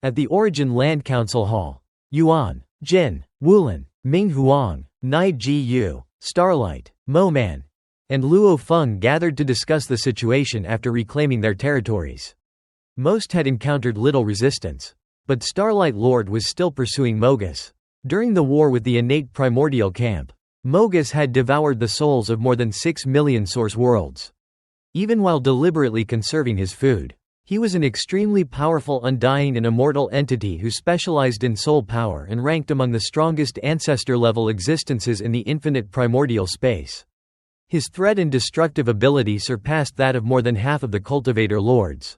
At the Origin Land Council Hall, Yuan, Jin, Wulin, Ming Huang, Nai Ji Yu, Starlight, Mo Man, and Luo Feng gathered to discuss the situation after reclaiming their territories. Most had encountered little resistance, but Starlight Lord was still pursuing Mogus. During the war with the innate primordial camp, Mogus had devoured the souls of more than 6 million source worlds. Even while deliberately conserving his food, he was an extremely powerful undying and immortal entity who specialized in soul power and ranked among the strongest ancestor-level existences in the infinite primordial space. His threat and destructive ability surpassed that of more than half of the cultivator lords.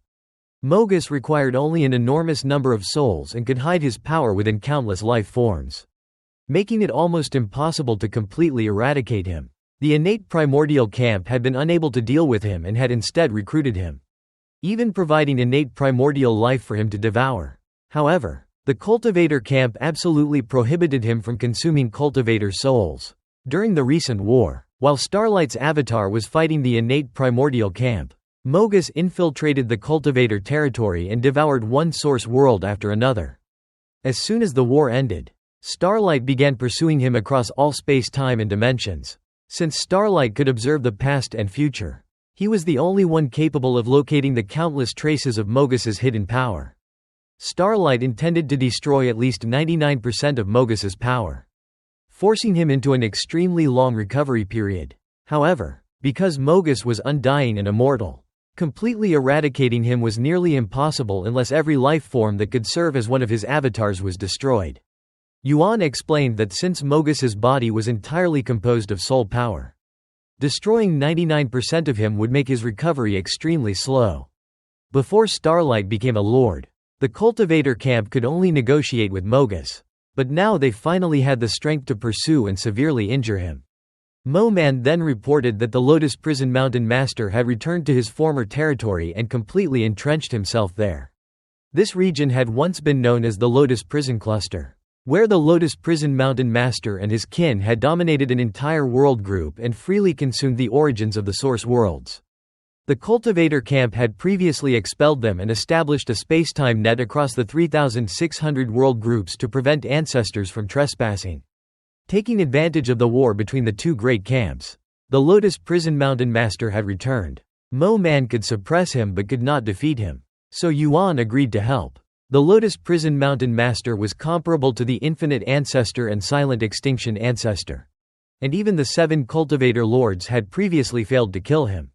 Mogus required only an enormous number of souls and could hide his power within countless life forms, making it almost impossible to completely eradicate him. The innate primordial camp had been unable to deal with him and had instead recruited him, even providing innate primordial life for him to devour. However, the cultivator camp absolutely prohibited him from consuming cultivator souls. During the recent war, while Starlight's avatar was fighting the innate primordial camp, Mogus infiltrated the cultivator territory and devoured one source world after another. As soon as the war ended, Starlight began pursuing him across all space-time and dimensions. Since Starlight could observe the past and future, he was the only one capable of locating the countless traces of Mogus's hidden power. Starlight intended to destroy at least 99% of Mogus's power, forcing him into an extremely long recovery period. However, because Mogus was undying and immortal, completely eradicating him was nearly impossible unless every life form that could serve as one of his avatars was destroyed. Yuan explained that since Mogus's body was entirely composed of soul power, destroying 99% of him would make his recovery extremely slow. Before Starlight became a lord, the cultivator camp could only negotiate with Mogus, but now they finally had the strength to pursue and severely injure him. Mo Man then reported that the Lotus Prison Mountain Master had returned to his former territory and completely entrenched himself there. This region had once been known as the Lotus Prison Cluster, where the Lotus Prison Mountain Master and his kin had dominated an entire world group and freely consumed the origins of the source worlds. The cultivator camp had previously expelled them and established a space-time net across the 3,600 world groups to prevent ancestors from trespassing. Taking advantage of the war between the two great camps, the Lotus Prison Mountain Master had returned. Mo Man could suppress him but could not defeat him, so Yuan agreed to help. The Lotus Prison Mountain Master was comparable to the Infinite Ancestor and Silent Extinction Ancestor, and even the 7 cultivator lords had previously failed to kill him.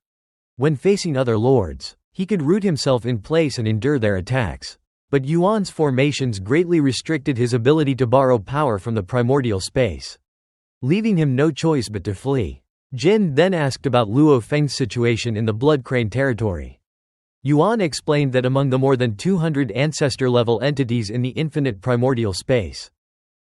When facing other lords, he could root himself in place and endure their attacks, but Yuan's formations greatly restricted his ability to borrow power from the primordial space, leaving him no choice but to flee. Jin then asked about Luo Feng's situation in the Blood Crane territory. Yuan explained that among the more than 200 ancestor-level entities in the infinite primordial space,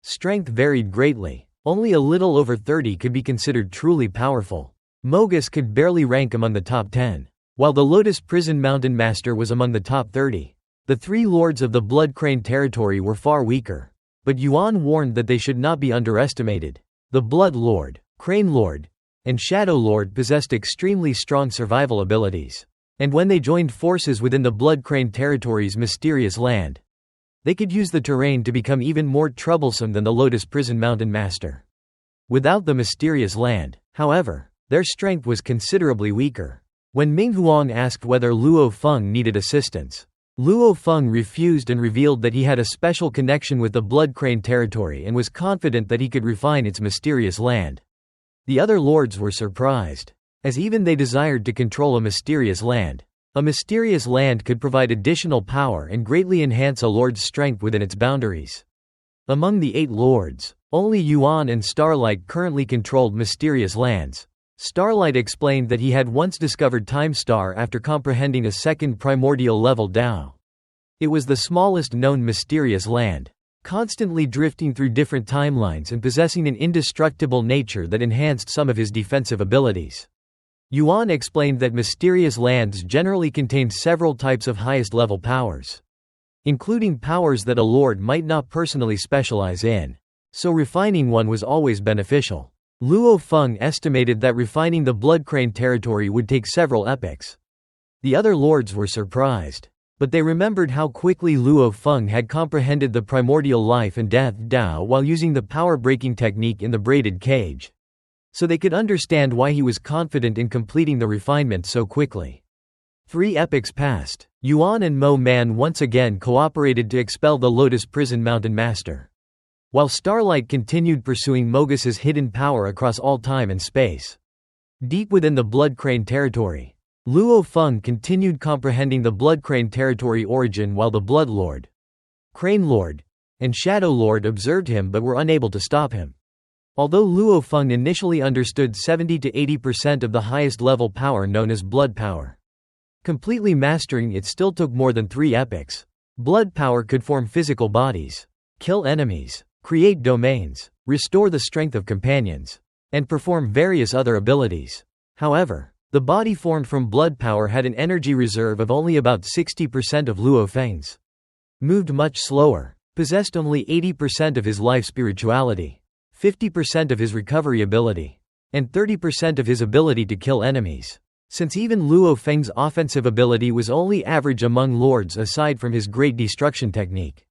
strength varied greatly. Only a little over 30 could be considered truly powerful. Mogus could barely rank among the top 10, while the Lotus Prison Mountain Master was among the top 30. The 3 lords of the Blood Crane territory were far weaker, but Yuan warned that they should not be underestimated. The Blood Lord, Crane Lord, and Shadow Lord possessed extremely strong survival abilities. And when they joined forces within the Blood Crane territory's mysterious land, they could use the terrain to become even more troublesome than the Lotus Prison Mountain Master. Without the mysterious land, however, their strength was considerably weaker. When Ming Huang asked whether Luo Feng needed assistance, Luo Feng refused and revealed that he had a special connection with the Blood Crane territory and was confident that he could refine its mysterious land. The other lords were surprised, as even they desired to control a mysterious land. A mysterious land could provide additional power and greatly enhance a lord's strength within its boundaries. Among the 8 lords, only Yuan and Starlight currently controlled mysterious lands. Starlight explained that he had once discovered Time Star after comprehending a second primordial level Dao. It was the smallest known mysterious land, constantly drifting through different timelines and possessing an indestructible nature that enhanced some of his defensive abilities. Yuan explained that mysterious lands generally contained several types of highest-level powers, including powers that a lord might not personally specialize in, so refining one was always beneficial. Luo Feng estimated that refining the Blood Crane territory would take several epochs. The other lords were surprised. But they remembered how quickly Luo Feng had comprehended the primordial life and death Tao while using the power-breaking technique in the braided cage. So they could understand why he was confident in completing the refinement so quickly. 3 epochs passed. Yuan and Mo Man once again cooperated to expel the Lotus Prison Mountain Master. While Starlight continued pursuing Mogus's hidden power across all time and space. Deep within the Blood Crane territory, Luo Feng continued comprehending the Blood Crane territory origin while the Blood Lord, Crane Lord, and Shadow Lord observed him but were unable to stop him. Although Luo Feng initially understood 70 to 80% of the highest level power known as blood power, completely mastering it still took more than 3 epochs. Blood power could form physical bodies, kill enemies, create domains, restore the strength of companions, and perform various other abilities. However, the body formed from blood power had an energy reserve of only about 60% of Luo Feng's. Moved much slower, possessed only 80% of his life spirituality, 50% of his recovery ability, and 30% of his ability to kill enemies. Since even Luo Feng's offensive ability was only average among lords aside from his great destruction technique.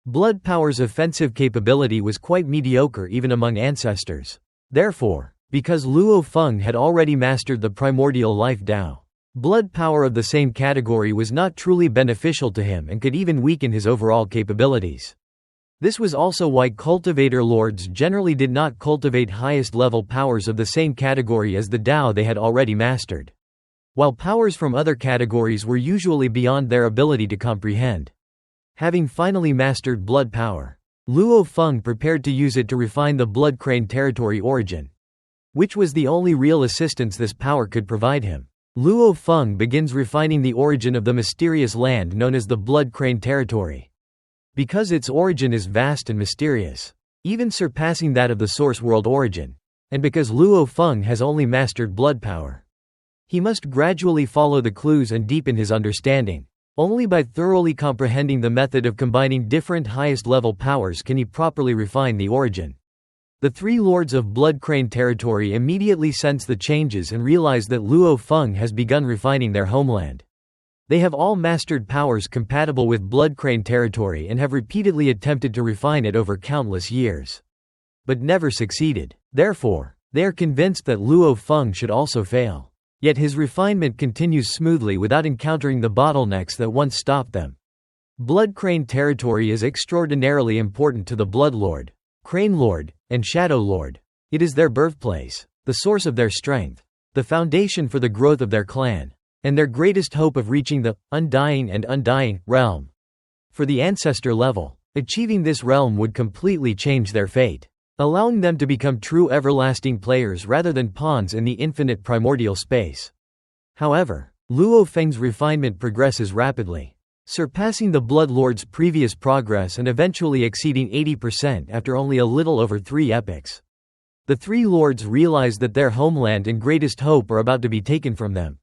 Blood power's offensive capability was quite mediocre even among ancestors. Therefore, because Luo Feng had already mastered the primordial life Tao, blood power of the same category was not truly beneficial to him and could even weaken his overall capabilities. This was also why cultivator lords generally did not cultivate highest level powers of the same category as the Tao they had already mastered. While powers from other categories were usually beyond their ability to comprehend. Having finally mastered blood power, Luo Feng prepared to use it to refine the Blood Crane territory origin, which was the only real assistance this power could provide him. Luo Feng begins refining the origin of the mysterious land known as the Blood Crane territory. Because its origin is vast and mysterious, even surpassing that of the source world origin, and because Luo Feng has only mastered blood power, he must gradually follow the clues and deepen his understanding. Only by thoroughly comprehending the method of combining different highest-level powers can he properly refine the origin. The 3 lords of Blood Crane territory immediately sense the changes and realize that Luo Feng has begun refining their homeland. They have all mastered powers compatible with Blood Crane territory and have repeatedly attempted to refine it over countless years, but never succeeded. Therefore, they are convinced that Luo Feng should also fail. Yet his refinement continues smoothly without encountering the bottlenecks that once stopped them. Blood Crane territory is extraordinarily important to the Blood Lord, Crane Lord, and Shadow Lord. It is their birthplace, the source of their strength, the foundation for the growth of their clan, and their greatest hope of reaching the undying realm. For the ancestor level, achieving this realm would completely change their fate, allowing them to become true everlasting players rather than pawns in the infinite primordial space. However, Luo Feng's refinement progresses rapidly, surpassing the Blood Lord's previous progress and eventually exceeding 80% after only a little over 3 epochs. The 3 lords realize that their homeland and greatest hope are about to be taken from them.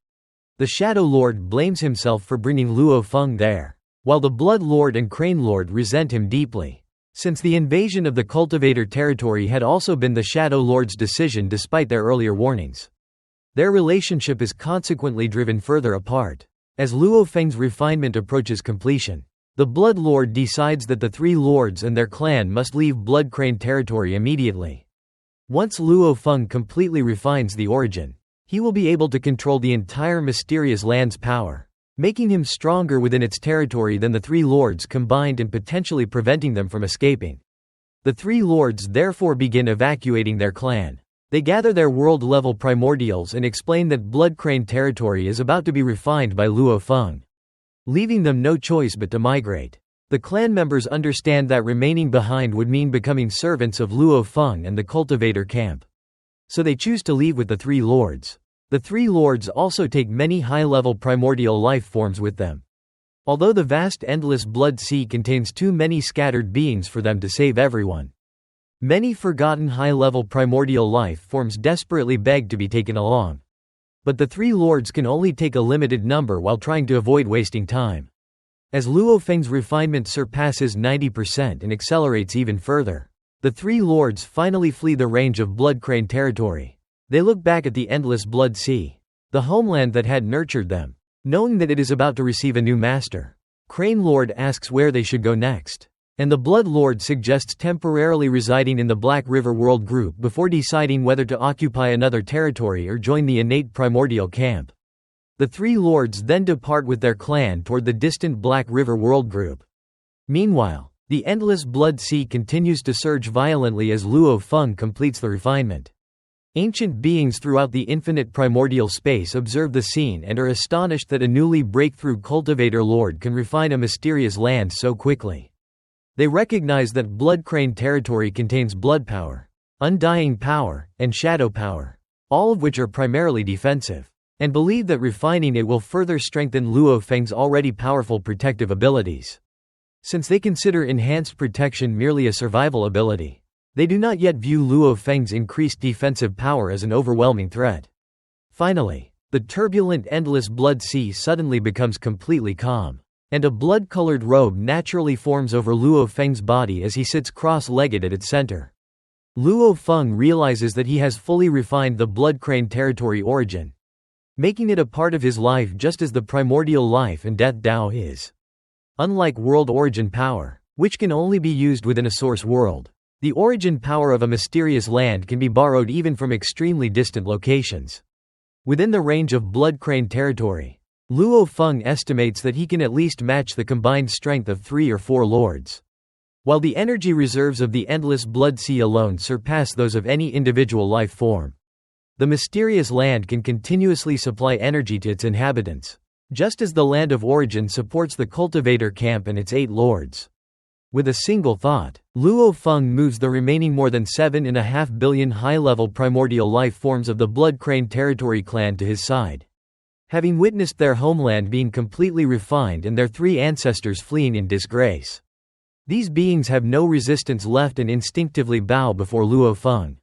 The Shadow Lord blames himself for bringing Luo Feng there, while the Blood Lord and Crane Lord resent him deeply, since the invasion of the cultivator territory had also been the Shadow Lord's decision despite their earlier warnings. Their relationship is consequently driven further apart. As Luo Feng's refinement approaches completion, the Blood Lord decides that the 3 lords and their clan must leave Blood Crane territory immediately. Once Luo Feng completely refines the origin, he will be able to control the entire mysterious land's power, making him stronger within its territory than the 3 lords combined and potentially preventing them from escaping. The 3 lords therefore begin evacuating their clan. They gather their world-level primordials and explain that Blood Crane territory is about to be refined by Luo Feng, leaving them no choice but to migrate. The clan members understand that remaining behind would mean becoming servants of Luo Feng and the cultivator camp. So they choose to leave with the 3 lords. The 3 lords also take many high-level primordial life forms with them. Although the vast endless blood sea contains too many scattered beings for them to save everyone, many forgotten high-level primordial life forms desperately beg to be taken along. But the 3 lords can only take a limited number while trying to avoid wasting time. As Luo Feng's refinement surpasses 90% and accelerates even further, the 3 lords finally flee the range of Blood Crane territory. They look back at the endless blood sea, the homeland that had nurtured them, knowing that it is about to receive a new master. Crane Lord asks where they should go next, and the Blood Lord suggests temporarily residing in the Black River World Group before deciding whether to occupy another territory or join the innate primordial camp. The three lords then depart with their clan toward the distant Black River World Group. Meanwhile, the endless blood sea continues to surge violently as Luo Feng completes the refinement. Ancient beings throughout the infinite primordial space observe the scene and are astonished that a newly breakthrough cultivator lord can refine a mysterious land so quickly. They recognize that Blood Crane territory contains blood power, undying power, and shadow power, all of which are primarily defensive, and believe that refining it will further strengthen Luo Feng's already powerful protective abilities. Since they consider enhanced protection merely a survival ability, they do not yet view Luo Feng's increased defensive power as an overwhelming threat. Finally, the turbulent endless blood sea suddenly becomes completely calm, and a blood-colored robe naturally forms over Luo Feng's body as he sits cross-legged at its center. Luo Feng realizes that he has fully refined the Blood Crane territory origin, making it a part of his life just as the primordial life and death Tao is. Unlike world origin power, which can only be used within a source world, the origin power of a mysterious land can be borrowed even from extremely distant locations. Within the range of Blood Crane territory, Luo Feng estimates that he can at least match the combined strength of 3 or 4 lords. While the energy reserves of the endless blood sea alone surpass those of any individual life form, the mysterious land can continuously supply energy to its inhabitants, just as the land of origin supports the cultivator camp and its 8 lords. With a single thought, Luo Feng moves the remaining more than 7.5 billion high-level primordial life forms of the Blood Crane territory clan to his side. Having witnessed their homeland being completely refined and their 3 ancestors fleeing in disgrace, these beings have no resistance left and instinctively bow before Luo Feng.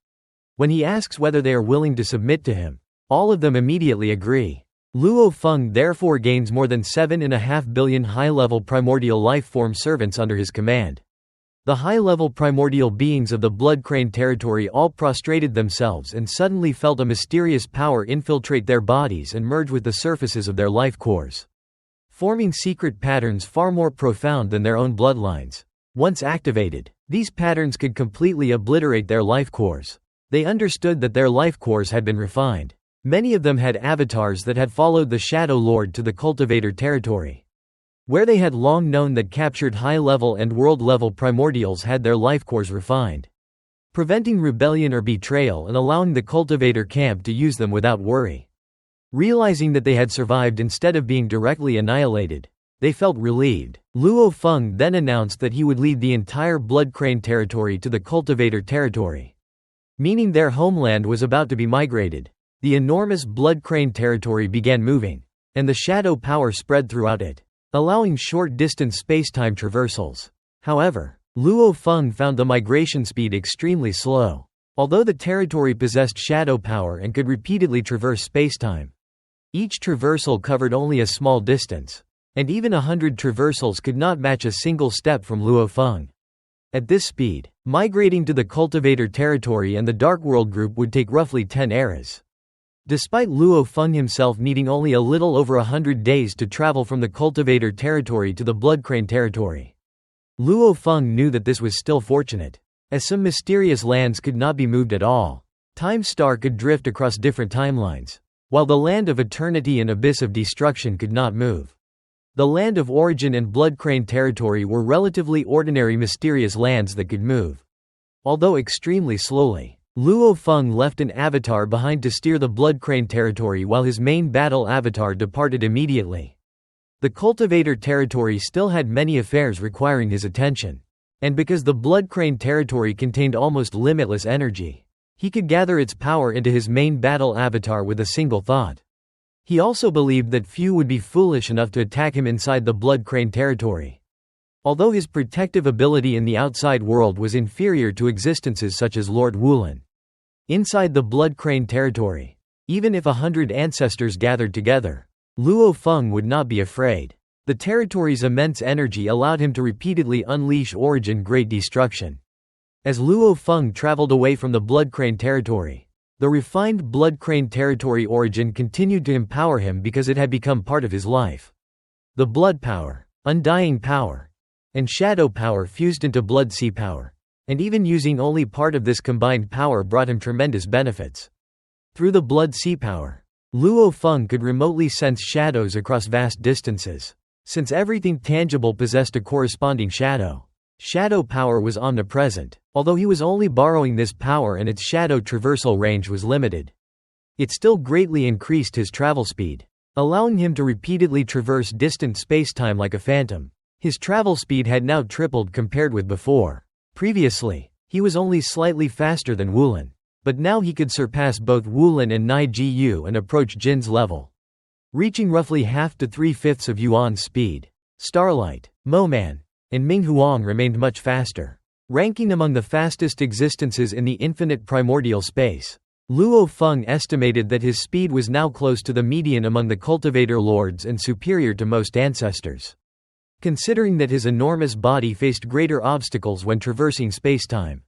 When he asks whether they are willing to submit to him, all of them immediately agree. Luo Feng therefore gains more than 7.5 billion high-level primordial life-form servants under his command. The high-level primordial beings of the Blood Crane territory all prostrated themselves and suddenly felt a mysterious power infiltrate their bodies and merge with the surfaces of their life cores, forming secret patterns far more profound than their own bloodlines. Once activated, these patterns could completely obliterate their life cores. They understood that their life cores had been refined. Many of them had avatars that had followed the Shadow Lord to the cultivator territory, where they had long known that captured high-level and world-level primordials had their life cores refined, preventing rebellion or betrayal and allowing the cultivator camp to use them without worry. Realizing that they had survived instead of being directly annihilated, they felt relieved. Luo Feng then announced that he would lead the entire Blood Crane territory to the cultivator territory, meaning their homeland was about to be migrated. The enormous Blood Crane territory began moving, and the shadow power spread throughout it, allowing short-distance space-time traversals. However, Luo Feng found the migration speed extremely slow. Although the territory possessed shadow power and could repeatedly traverse space-time, each traversal covered only a small distance, and even 100 traversals could not match a single step from Luo Feng. At this speed, migrating to the cultivator territory and the Dark World Group would take roughly 10 eras. Despite Luo Feng himself needing only a little over 100 days to travel from the cultivator territory to the Blood Crane territory, Luo Feng knew that this was still fortunate, as some mysterious lands could not be moved at all. Time Star could drift across different timelines, while the Land of Eternity and Abyss of Destruction could not move. The Land of Origin and Blood Crane territory were relatively ordinary mysterious lands that could move, although extremely slowly. Luo Feng left an avatar behind to steer the Blood Crane territory while his main battle avatar departed immediately. The cultivator territory still had many affairs requiring his attention, and because the Blood Crane territory contained almost limitless energy, he could gather its power into his main battle avatar with a single thought. He also believed that few would be foolish enough to attack him inside the Blood Crane territory, although his protective ability in the outside world was inferior to existences such as Lord Wulin. Inside the Blood Crane territory, even if 100 ancestors gathered together, Luo Feng would not be afraid. The territory's immense energy allowed him to repeatedly unleash Origin Great Destruction. As Luo Feng traveled away from the Blood Crane territory, the refined Blood Crane territory Origin continued to empower him because it had become part of his life. The blood power, undying power, and shadow power fused into blood-sea power. And even using only part of this combined power brought him tremendous benefits. Through the blood-sea power, Luo Feng could remotely sense shadows across vast distances. Since everything tangible possessed a corresponding shadow, shadow power was omnipresent, although he was only borrowing this power and its shadow traversal range was limited. It still greatly increased his travel speed, allowing him to repeatedly traverse distant spacetime like a phantom. His travel speed had now tripled compared with before. Previously, he was only slightly faster than Wulin, but now he could surpass both Wulin and Nai-Gu and approach Jin's level, reaching roughly half to three-fifths of Yuan's speed. Starlight, Moman, and Ming Huang remained much faster, ranking among the fastest existences in the infinite primordial space. Luo Feng estimated that his speed was now close to the median among the cultivator lords and superior to most ancestors. Considering that his enormous body faced greater obstacles when traversing spacetime,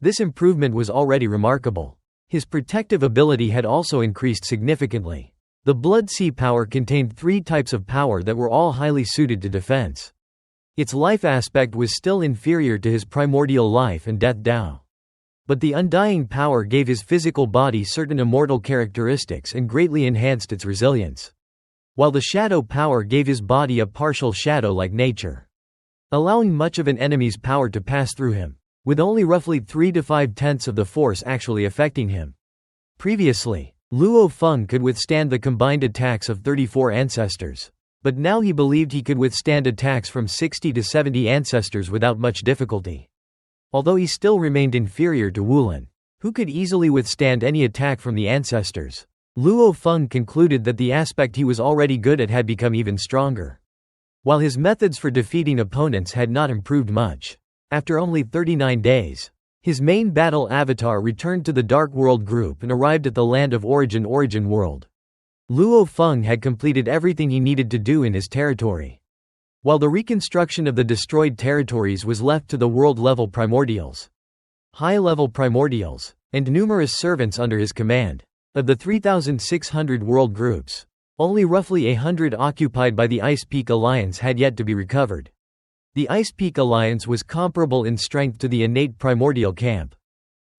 this improvement was already remarkable. His protective ability had also increased significantly. The blood-sea power contained 3 types of power that were all highly suited to defense. Its life aspect was still inferior to his primordial life and death Dao. But the undying power gave his physical body certain immortal characteristics and greatly enhanced its resilience, while the shadow power gave his body a partial shadow-like nature, allowing much of an enemy's power to pass through him, with only roughly 3 to 5/10 of the force actually affecting him. Previously, Luo Feng could withstand the combined attacks of 34 ancestors, but now he believed he could withstand attacks from 60 to 70 ancestors without much difficulty. Although he still remained inferior to Wulin, who could easily withstand any attack from the ancestors, Luo Feng concluded that the aspect he was already good at had become even stronger. While his methods for defeating opponents had not improved much, after only 39 days, his main battle avatar returned to the Dark World group and arrived at the Land of Origin World. Luo Feng had completed everything he needed to do in his territory, while the reconstruction of the destroyed territories was left to the world-level primordials, high-level primordials, and numerous servants under his command. Of the 3,600 world groups, only roughly 100 occupied by the Ice Peak Alliance had yet to be recovered. The Ice Peak Alliance was comparable in strength to the innate primordial camp,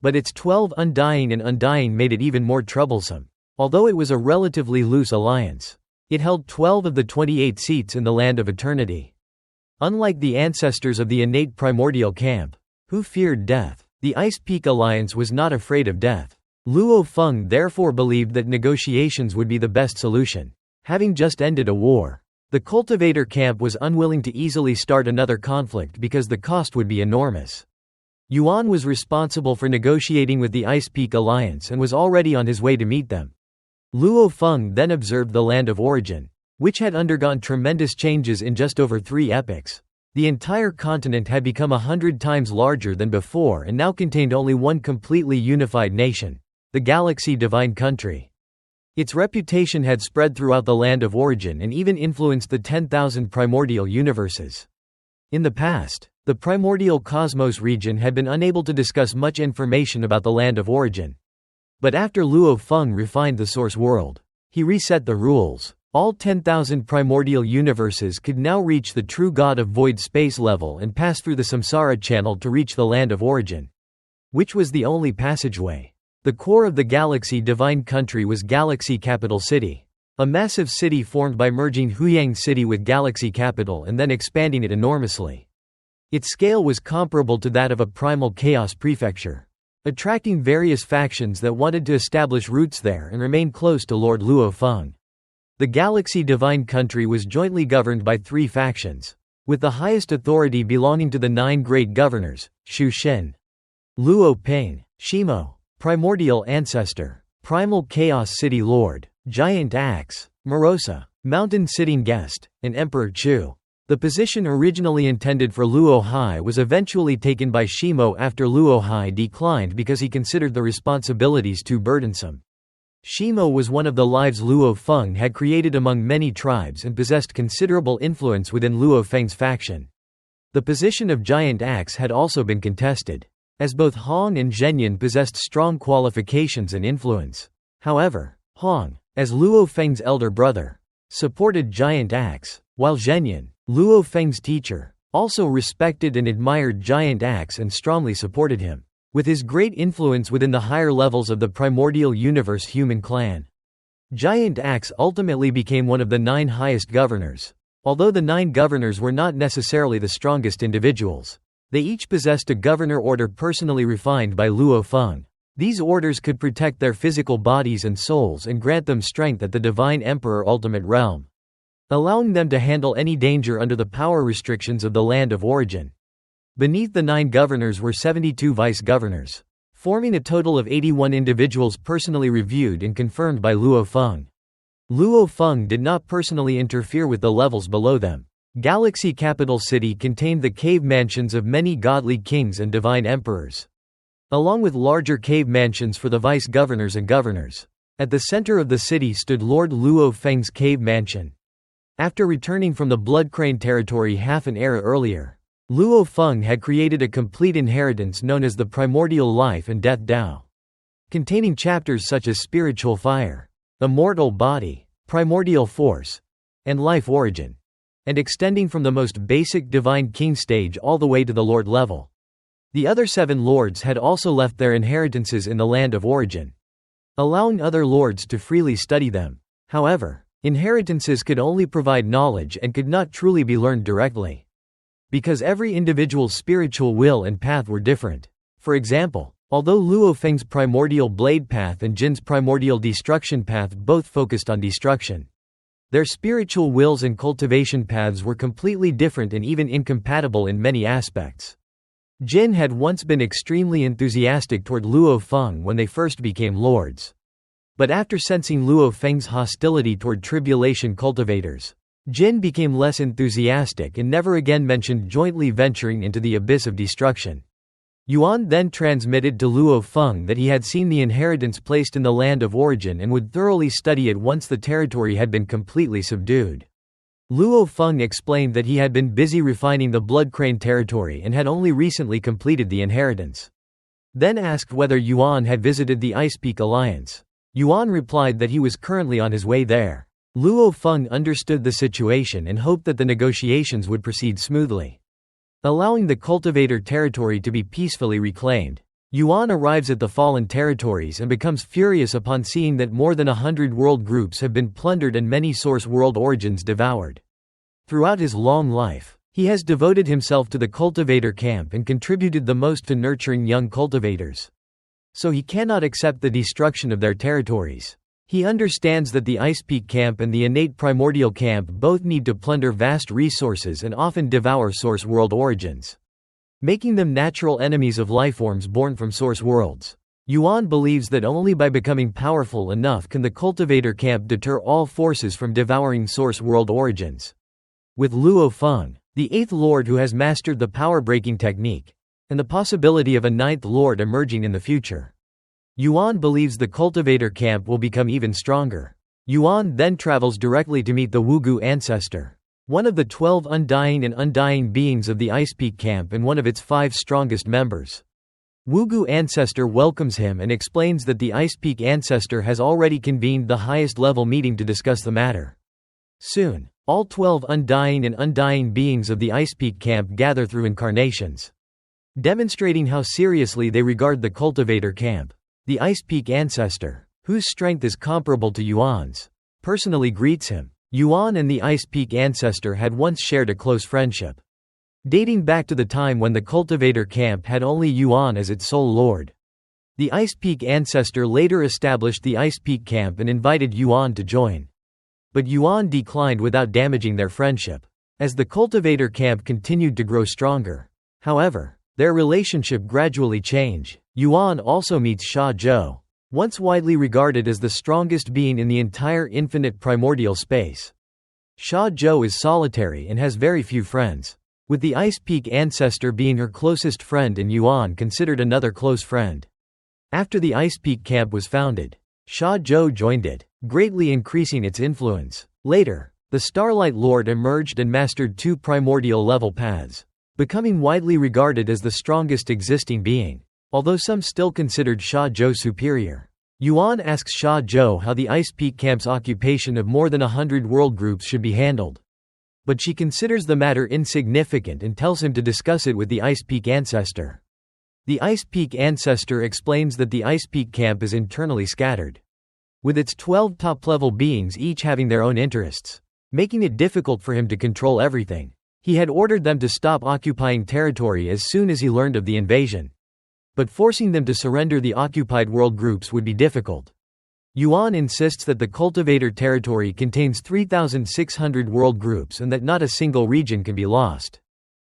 but its 12 undying and undying made it even more troublesome. Although it was a relatively loose alliance, it held 12 of the 28 seats in the Land of Eternity. Unlike the ancestors of the innate primordial camp, who feared death, the Ice Peak Alliance was not afraid of death. Luo Feng therefore believed that negotiations would be the best solution. Having just ended a war, the cultivator camp was unwilling to easily start another conflict because the cost would be enormous. Yuan was responsible for negotiating with the Ice Peak Alliance and was already on his way to meet them. Luo Feng then observed the Land of Origin, which had undergone tremendous changes in just over 3 epochs. The entire continent had become 100 times larger than before and now contained only one completely unified nation, the Galaxy Divine Country. Its reputation had spread throughout the Land of Origin and even influenced the 10,000 primordial universes. In the past, the primordial cosmos region had been unable to discuss much information about the Land of Origin. But after Luo Feng refined the source world, he reset the rules. All 10,000 primordial universes could now reach the true God of Void space level and pass through the Samsara channel to reach the Land of Origin, which was the only passageway. The core of the Galaxy Divine Country was Galaxy Capital City, a massive city formed by merging Huyang City with Galaxy Capital and then expanding it enormously. Its scale was comparable to that of a primal chaos prefecture, attracting various factions that wanted to establish roots there and remain close to Lord Luo Feng. The Galaxy Divine Country was jointly governed by 3 factions, with the highest authority belonging to the 9 great governors: Shu Xin, Luo Ping, Shimo, Primordial Ancestor, Primal Chaos City Lord, Giant Axe, Morosa, Mountain Sitting Guest, and Emperor Chu. The position originally intended for Luo Hai was eventually taken by Shimo after Luo Hai declined because he considered the responsibilities too burdensome. Shimo was one of the lives Luo Feng had created among many tribes and possessed considerable influence within Luo Feng's faction. The position of Giant Axe had also been contested, as both Hong and Zhenyan possessed strong qualifications and influence. However, Hong, as Luo Feng's elder brother, supported Giant Axe, while Zhenyan, Luo Feng's teacher, also respected and admired Giant Axe and strongly supported him. With his great influence within the higher levels of the primordial universe human clan, Giant Axe ultimately became one of the 9 highest governors. Although the 9 governors were not necessarily the strongest individuals, they each possessed a governor order personally refined by Luo Feng. These orders could protect their physical bodies and souls and grant them strength at the Divine Emperor Ultimate Realm, allowing them to handle any danger under the power restrictions of the land of origin. Beneath the 9 governors were 72 vice-governors, forming a total of 81 individuals personally reviewed and confirmed by Luo Feng. Luo Feng did not personally interfere with the levels below them. Galaxy Capital City contained the cave mansions of many godly kings and divine emperors, along with larger cave mansions for the vice-governors and governors. At the center of the city stood Lord Luo Feng's cave mansion. After returning from the Blood Crane territory half an era earlier, Luo Feng had created a complete inheritance known as the Primordial Life and Death Tao, containing chapters such as Spiritual Fire, Immortal Body, Primordial Force, and Life Origin, and extending from the most basic Divine King stage all the way to the Lord level. The other 7 lords had also left their inheritances in the land of origin, allowing other lords to freely study them. However, inheritances could only provide knowledge and could not truly be learned directly, because every individual's spiritual will and path were different. For example, although Luo Feng's primordial blade path and Jin's primordial destruction path both focused on destruction, their spiritual wills and cultivation paths were completely different and even incompatible in many aspects. Jin had once been extremely enthusiastic toward Luo Feng when they first became lords. But after sensing Luo Feng's hostility toward tribulation cultivators, Jin became less enthusiastic and never again mentioned jointly venturing into the abyss of destruction. Yuan then transmitted to Luo Feng that he had seen the inheritance placed in the land of origin and would thoroughly study it once the territory had been completely subdued. Luo Feng explained that he had been busy refining the Blood Crane territory and had only recently completed the inheritance. Then asked whether Yuan had visited the Ice Peak Alliance. Yuan replied that he was currently on his way there. Luo Feng understood the situation and hoped that the negotiations would proceed smoothly, allowing the cultivator territory to be peacefully reclaimed. Yuan arrives at the fallen territories and becomes furious upon seeing that more than 100 world groups have been plundered and many source world origins devoured. Throughout his long life, he has devoted himself to the cultivator camp and contributed the most to nurturing young cultivators. So he cannot accept the destruction of their territories. He understands that the Ice Peak camp and the innate primordial camp both need to plunder vast resources and often devour source world origins, making them natural enemies of lifeforms born from source worlds. Yuan believes that only by becoming powerful enough can the cultivator camp deter all forces from devouring source world origins. With Luo Feng, the 8th lord who has mastered the power-breaking technique, and the possibility of a 9th lord emerging in the future, Yuan believes the cultivator camp will become even stronger. Yuan then travels directly to meet the Wugu ancestor, one of the 12 undying and undying beings of the Ice Peak camp and one of its 5 strongest members. Wugu ancestor welcomes him and explains that the Ice Peak ancestor has already convened the highest level meeting to discuss the matter. Soon, all 12 undying and undying beings of the Ice Peak camp gather through incarnations, demonstrating how seriously they regard the cultivator camp. The Ice Peak ancestor, whose strength is comparable to Yuan's, personally greets him. Yuan and the Ice Peak ancestor had once shared a close friendship, dating back to the time when the cultivator camp had only Yuan as its sole lord. The Ice Peak ancestor later established the Ice Peak camp and invited Yuan to join, but Yuan declined without damaging their friendship. As the cultivator camp continued to grow stronger, however, their relationship gradually changed. Yuan also meets Sha Zhou, once widely regarded as the strongest being in the entire infinite primordial space. Sha Zhou is solitary and has very few friends, with the Ice Peak ancestor being her closest friend and Yuan considered another close friend. After the Ice Peak camp was founded, Sha Zhou joined it, greatly increasing its influence. Later, the Starlight Lord emerged and mastered 2 primordial level paths, becoming widely regarded as the strongest existing being, although some still considered Sha Zhou superior. Yuan asks Sha Zhou how the Ice Peak camp's occupation of more than 100 world groups should be handled. But she considers the matter insignificant and tells him to discuss it with the Ice Peak ancestor. The Ice Peak ancestor explains that the Ice Peak camp is internally scattered, with its 12 top-level beings each having their own interests, making it difficult for him to control everything. He had ordered them to stop occupying territory as soon as he learned of the invasion. But forcing them to surrender the occupied world groups would be difficult. Yuan insists that the cultivator territory contains 3,600 world groups and that not a single region can be lost.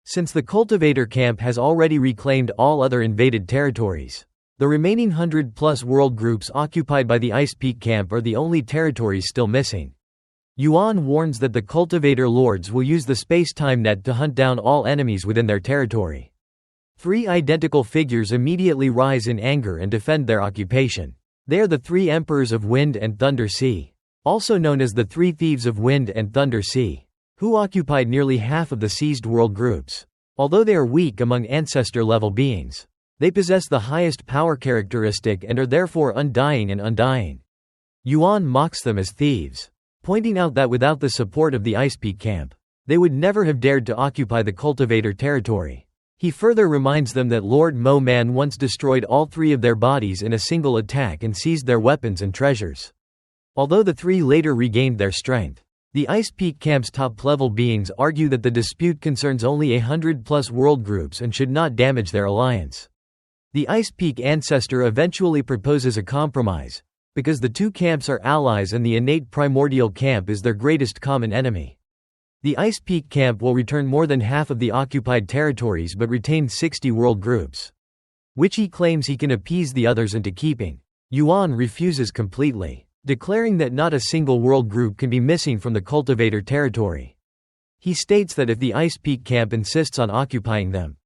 Since the cultivator camp has already reclaimed all other invaded territories, the remaining 100+ world groups occupied by the Ice Peak camp are the only territories still missing. Yuan warns that the cultivator lords will use the space-time net to hunt down all enemies within their territory. 3 identical figures immediately rise in anger and defend their occupation. They are the 3 emperors of Wind and Thunder Sea, also known as the 3 thieves of Wind and Thunder Sea, who occupied nearly half of the seized world groups. Although they are weak among ancestor-level beings, they possess the highest power characteristic and are therefore undying and undying. Yuan mocks them as thieves, pointing out that without the support of the Ice Peak camp, they would never have dared to occupy the cultivator territory. He further reminds them that Lord Mo Man once destroyed all 3 of their bodies in a single attack and seized their weapons and treasures. Although the 3 later regained their strength, the Ice Peak camp's top-level beings argue that the dispute concerns only 100+ world groups and should not damage their alliance. The Ice Peak ancestor eventually proposes a compromise, because the 2 camps are allies and the innate primordial camp is their greatest common enemy. The Ice Peak camp will return more than half of the occupied territories but retain 60 world groups, which he claims he can appease the others into keeping. Yuan refuses completely, declaring that not a single world group can be missing from the cultivator territory. He states that if the Ice Peak camp insists on occupying them,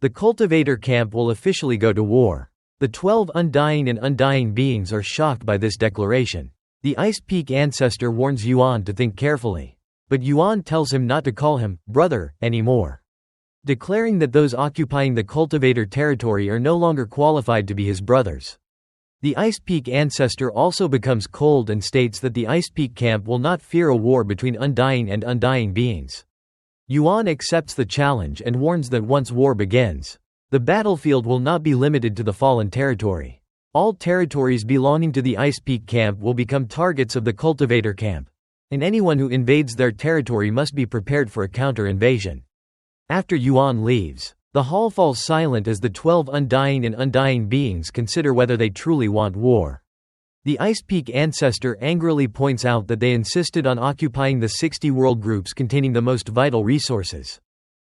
the cultivator camp will officially go to war. The 12 undying and undying beings are shocked by this declaration. The Ice Peak ancestor warns Yuan to think carefully, but Yuan tells him not to call him brother anymore, declaring that those occupying the cultivator territory are no longer qualified to be his brothers. The Ice Peak ancestor also becomes cold and states that the Ice Peak camp will not fear a war between undying and undying beings. Yuan accepts the challenge and warns that once war begins, the battlefield will not be limited to the fallen territory. All territories belonging to the Ice Peak camp will become targets of the cultivator camp, and anyone who invades their territory must be prepared for a counter-invasion. After Yuan leaves, the hall falls silent as the 12 undying and undying beings consider whether they truly want war. The Ice Peak ancestor angrily points out that they insisted on occupying the 60 world groups containing the most vital resources.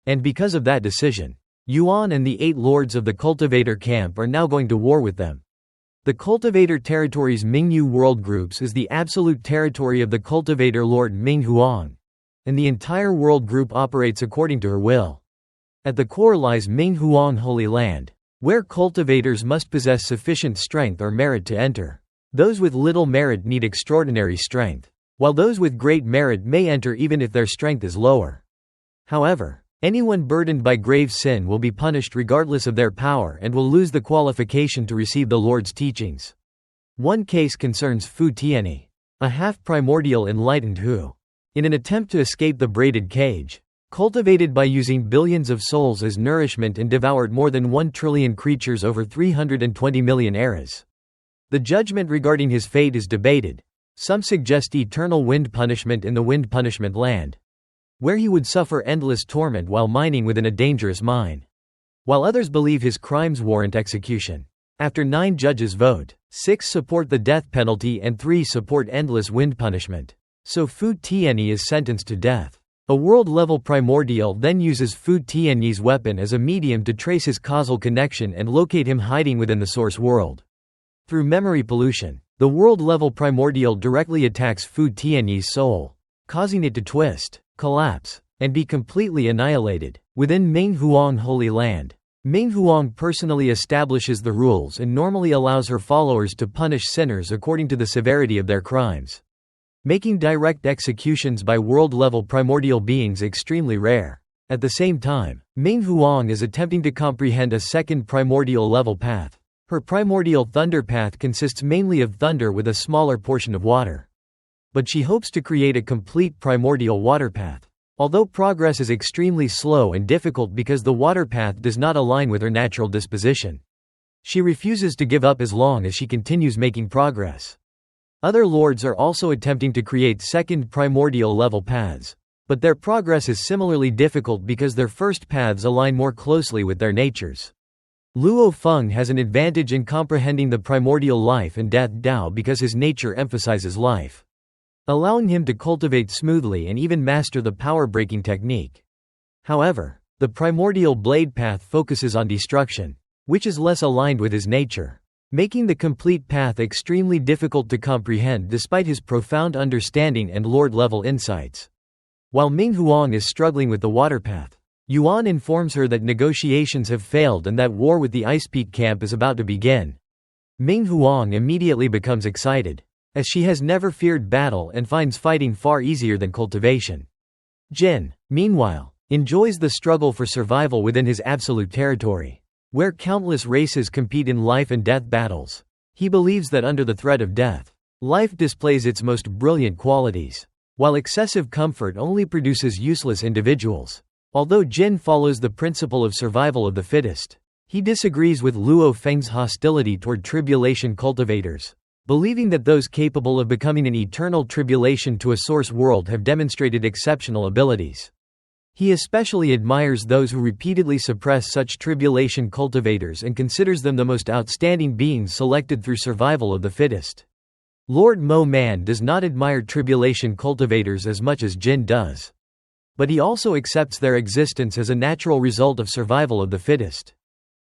And because of that decision, Yuan and the 8 lords of the cultivator camp are now going to war with them. The cultivator territory's Mingyu world groups is the absolute territory of the cultivator lord Ming Huang, and the entire world group operates according to her will. At the core lies Ming Huang Holy Land, where cultivators must possess sufficient strength or merit to enter. Those with little merit need extraordinary strength, while those with great merit may enter even if their strength is lower. However, anyone burdened by grave sin will be punished regardless of their power and will lose the qualification to receive the Lord's teachings. One case concerns Fu Tianyi, a half-primordial enlightened who, in an attempt to escape the braided cage, cultivated by using billions of souls as nourishment and devoured more than 1 trillion creatures over 320 million eras. The judgment regarding his fate is debated. Some suggest eternal wind punishment in the wind punishment land, where he would suffer endless torment while mining within a dangerous mine, while others believe his crimes warrant execution. After 9 judges vote, 6 support the death penalty and 3 support endless wind punishment. So Fu Tianyi is sentenced to death. A world-level primordial then uses Fu Tianyi's weapon as a medium to trace his causal connection and locate him hiding within the source world. Through memory pollution, the world-level primordial directly attacks Fu Tianyi's soul, causing it to twist, collapse, and be completely annihilated. Within Ming Huang Holy Land, Ming Huang personally establishes the rules and normally allows her followers to punish sinners according to the severity of their crimes, making direct executions by world-level primordial beings extremely rare. At the same time, Ming Huang is attempting to comprehend a second primordial level path. Her primordial thunder path consists mainly of thunder with a smaller portion of water. But she hopes to create a complete primordial water path. Although progress is extremely slow and difficult because the water path does not align with her natural disposition. She refuses to give up as long as she continues making progress. Other lords are also attempting to create second primordial level paths, but their progress is similarly difficult because their first paths align more closely with their natures. Luo Feng has an advantage in comprehending the primordial life and death Tao because his nature emphasizes life, allowing him to cultivate smoothly and even master the power-breaking technique. However, the primordial blade path focuses on destruction, which is less aligned with his nature, making the complete path extremely difficult to comprehend despite his profound understanding and lord-level insights. While Ming Huang is struggling with the water path, Yuan informs her that negotiations have failed and that war with the Ice Peak camp is about to begin. Ming Huang immediately becomes excited, as she has never feared battle and finds fighting far easier than cultivation. Jin, meanwhile, enjoys the struggle for survival within his absolute territory, where countless races compete in life and death battles. He believes that under the threat of death, life displays its most brilliant qualities, while excessive comfort only produces useless individuals. Although Jin follows the principle of survival of the fittest, he disagrees with Luo Feng's hostility toward tribulation cultivators, believing that those capable of becoming an eternal tribulation to a source world have demonstrated exceptional abilities. He especially admires those who repeatedly suppress such tribulation cultivators and considers them the most outstanding beings selected through survival of the fittest. Lord Mo Man does not admire tribulation cultivators as much as Jin does, but he also accepts their existence as a natural result of survival of the fittest.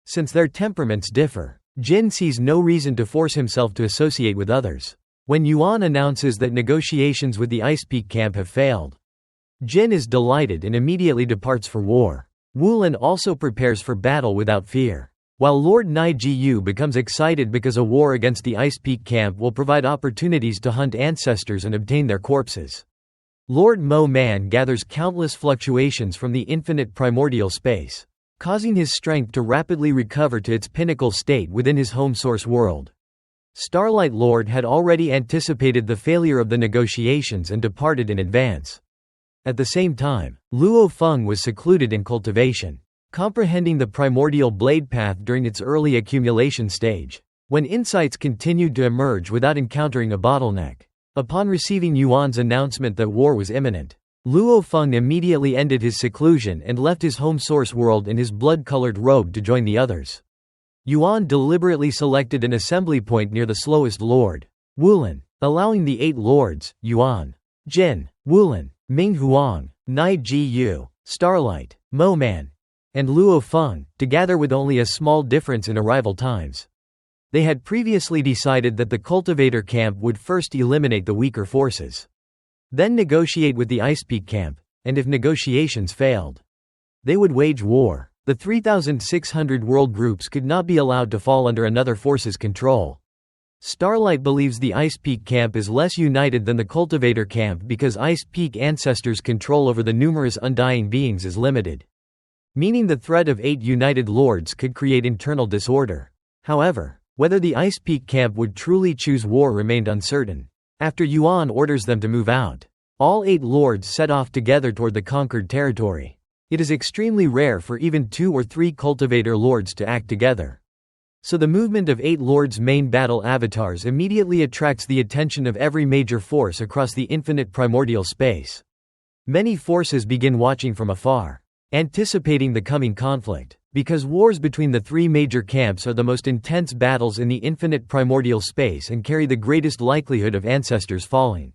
Since their temperaments differ, Jin sees no reason to force himself to associate with others. When Yuan announces that negotiations with the Ice Peak camp have failed, Jin is delighted and immediately departs for war. Wulin also prepares for battle without fear, while Lord Nai Jiyu becomes excited because a war against the Ice Peak camp will provide opportunities to hunt ancestors and obtain their corpses. Lord Mo Man gathers countless fluctuations from the infinite primordial space, causing his strength to rapidly recover to its pinnacle state within his home source world. Starlight Lord had already anticipated the failure of the negotiations and departed in advance. At the same time, Luo Feng was secluded in cultivation, comprehending the primordial blade path during its early accumulation stage, when insights continued to emerge without encountering a bottleneck. Upon receiving Yuan's announcement that war was imminent, Luo Feng immediately ended his seclusion and left his home source world in his blood-colored robe to join the others. Yuan deliberately selected an assembly point near the slowest lord, Wulin, allowing the 8 lords, Yuan, Jin, Wulin, Ming Huang, Nai Jiyu, Starlight, Mo Man, and Luo Feng, to gather with only a small difference in arrival times. They had previously decided that the cultivator camp would first eliminate the weaker forces, then negotiate with the Ice Peak camp, and if negotiations failed, they would wage war. The 3,600 world groups could not be allowed to fall under another force's control. Starlight believes the Ice Peak camp is less united than the cultivator camp because Ice Peak ancestors' control over the numerous undying beings is limited, meaning the threat of 8 united lords could create internal disorder. However, whether the Ice Peak camp would truly choose war remained uncertain. After Yuan orders them to move out, all 8 lords set off together toward the conquered territory. It is extremely rare for even 2 or 3 cultivator lords to act together. So the movement of 8 lords' main battle avatars immediately attracts the attention of every major force across the infinite primordial space. Many forces begin watching from afar, anticipating the coming conflict, because wars between the 3 major camps are the most intense battles in the infinite primordial space and carry the greatest likelihood of ancestors falling.